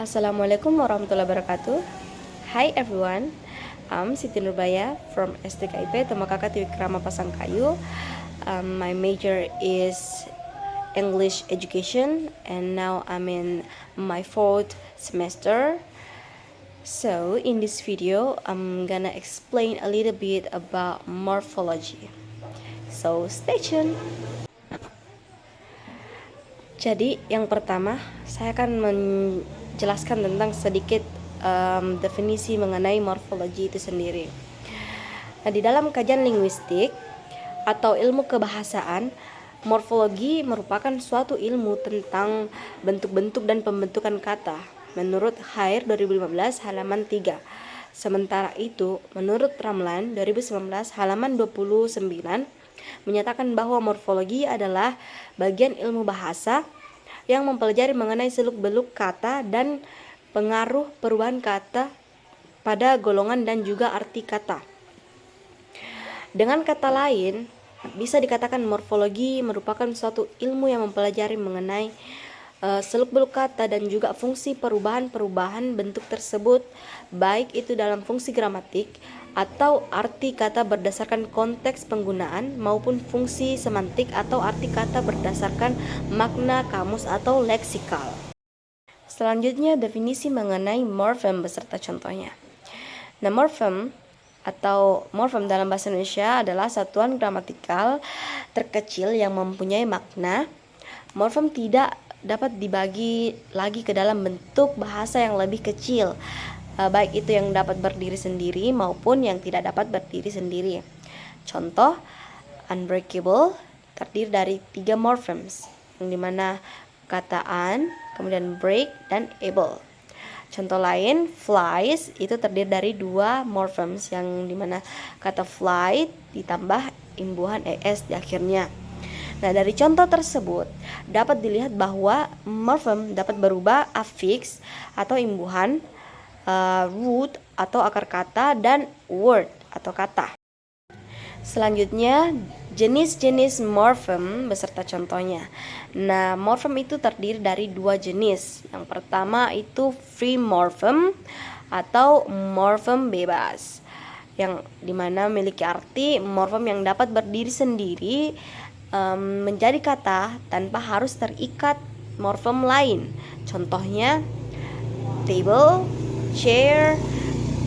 Assalamualaikum warahmatullahi wabarakatuh. Hi everyone, I'm Siti Nurbaya from STKIP Tomakaka Tiwikrama Pasangkayu. My major is English education and now I'm in my 4th semester. So in this video, I'm gonna explain a little bit about morphology. So stay tuned. Jadi yang pertama, saya akan menjelaskan tentang sedikit definisi mengenai morfologi itu sendiri. Nah, di dalam kajian linguistik atau ilmu kebahasaan, morfologi merupakan suatu ilmu tentang bentuk-bentuk dan pembentukan kata menurut Haier 2015 halaman 3. Sementara itu, menurut Ramlan 2019 halaman 29 menyatakan bahwa morfologi adalah bagian ilmu bahasa yang mempelajari mengenai seluk-beluk kata dan pengaruh perubahan kata pada golongan dan juga arti kata. Dengan kata lain, bisa dikatakan morfologi merupakan suatu ilmu yang mempelajari mengenai seluk-beluk kata dan juga fungsi perubahan-perubahan bentuk tersebut, baik itu dalam fungsi gramatik atau arti kata berdasarkan konteks penggunaan maupun fungsi semantik atau arti kata berdasarkan makna kamus atau leksikal. Selanjutnya definisi mengenai morfem beserta contohnya. Nah, morfem atau morfem dalam bahasa Indonesia adalah satuan gramatikal terkecil yang mempunyai makna. Morfem tidak dapat dibagi lagi ke dalam bentuk bahasa yang lebih kecil, baik itu yang dapat berdiri sendiri maupun yang tidak dapat berdiri sendiri. Contoh, unbreakable terdiri dari 3 morphemes, yang dimana kata un, kemudian break, dan able. Contoh lain, flies itu terdiri dari 2 morphemes, yang dimana kata fly ditambah imbuhan es di akhirnya. Nah, dari contoh tersebut dapat dilihat bahwa morfem dapat berubah afiks atau imbuhan, root atau akar kata, dan word atau kata. Selanjutnya, jenis-jenis morfem beserta contohnya. Nah, morfem itu terdiri dari 2 jenis. Yang pertama itu free morphem atau morfem bebas, yang dimana memiliki arti morfem yang dapat berdiri sendiri menjadi kata tanpa harus terikat morfem lain. Contohnya table, chair,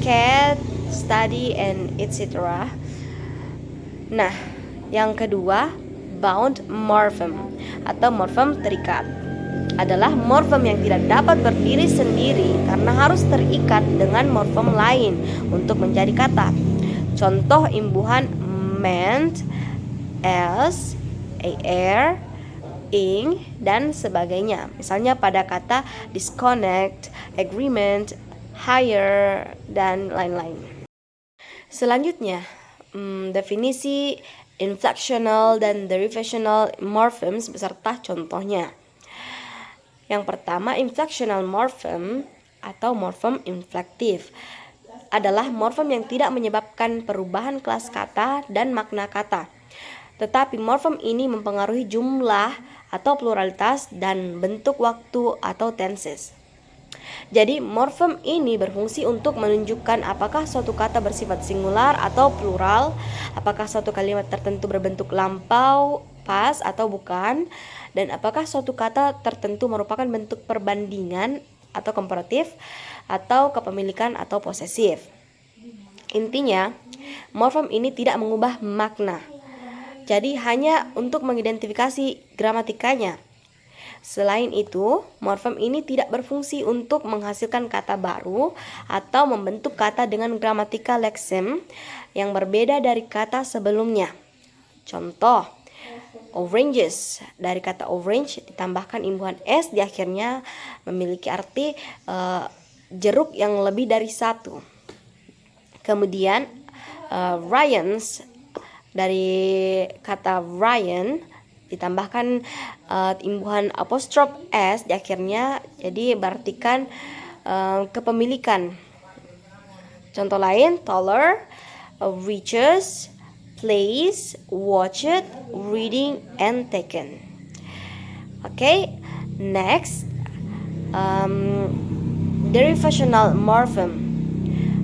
cat, study, and etc. Nah, yang kedua, bound morphem atau morfem terikat adalah morfem yang tidak dapat berdiri sendiri karena harus terikat dengan morfem lain untuk menjadi kata. Contoh imbuhan meant, as, air, ing, dan sebagainya. Misalnya pada kata disconnect, agreement, hire, dan lain-lain. Selanjutnya, definisi inflectional dan derivational morphemes beserta contohnya. Yang pertama, inflectional morphem atau morfem inflektif adalah morfem yang tidak menyebabkan perubahan kelas kata dan makna kata. Tetapi morfem ini mempengaruhi jumlah atau pluralitas dan bentuk waktu atau tenses. Jadi morfem ini berfungsi untuk menunjukkan apakah suatu kata bersifat singular atau plural, apakah suatu kalimat tertentu berbentuk lampau, pas atau bukan, dan apakah suatu kata tertentu merupakan bentuk perbandingan atau komparatif, atau kepemilikan atau posesif. Intinya, morfem ini tidak mengubah makna. Jadi hanya untuk mengidentifikasi gramatikanya. Selain itu, morfem ini tidak berfungsi untuk menghasilkan kata baru atau membentuk kata dengan gramatika leksem yang berbeda dari kata sebelumnya. Contoh, oranges, dari kata orange ditambahkan imbuhan s di akhirnya memiliki arti jeruk yang lebih dari satu. Kemudian Ryans, dari kata Ryan ditambahkan imbuhan apostrof s di akhirnya, jadi berartikan kepemilikan. Contoh lain, taller, reaches, plays, watched, reading, and taken. Oke, next Derivational morphem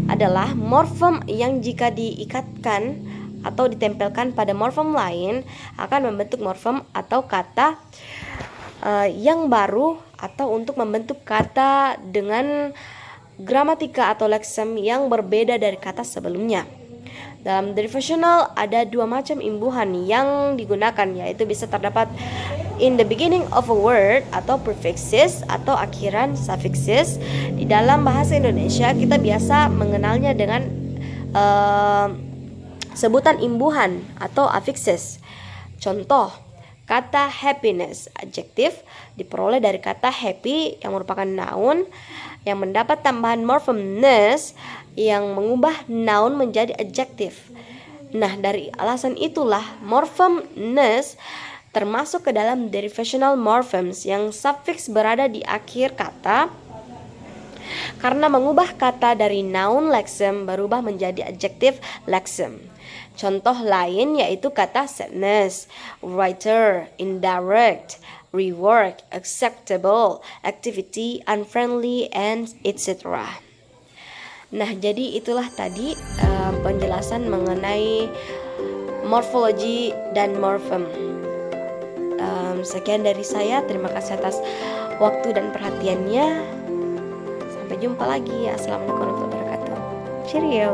adalah morfem yang jika diikatkan atau ditempelkan pada morfem lain akan membentuk morfem atau kata yang baru, atau untuk membentuk kata dengan gramatika atau leksem yang berbeda dari kata sebelumnya. Dalam derivational ada dua macam imbuhan yang digunakan, yaitu bisa terdapat in the beginning of a word atau prefixes atau akhiran suffixes. Di dalam bahasa Indonesia kita biasa mengenalnya dengan sebutan imbuhan atau affixes. Contoh, kata happiness adjektif diperoleh dari kata happy yang merupakan noun yang mendapat tambahan morphem ness yang mengubah noun menjadi adjektif. Nah, dari alasan itulah morphem ness termasuk ke dalam derivational morphems yang suffix berada di akhir kata karena mengubah kata dari noun leksem berubah menjadi adjektif leksem. Contoh lain yaitu kata sadness, writer, indirect, rework, acceptable, activity, unfriendly, and etc. Nah, jadi itulah tadi penjelasan mengenai morfologi dan morfem. Sekian dari saya, terima kasih atas waktu dan perhatiannya. Sampai jumpa lagi. Assalamualaikum warahmatullahi wabarakatuh. Cheerio.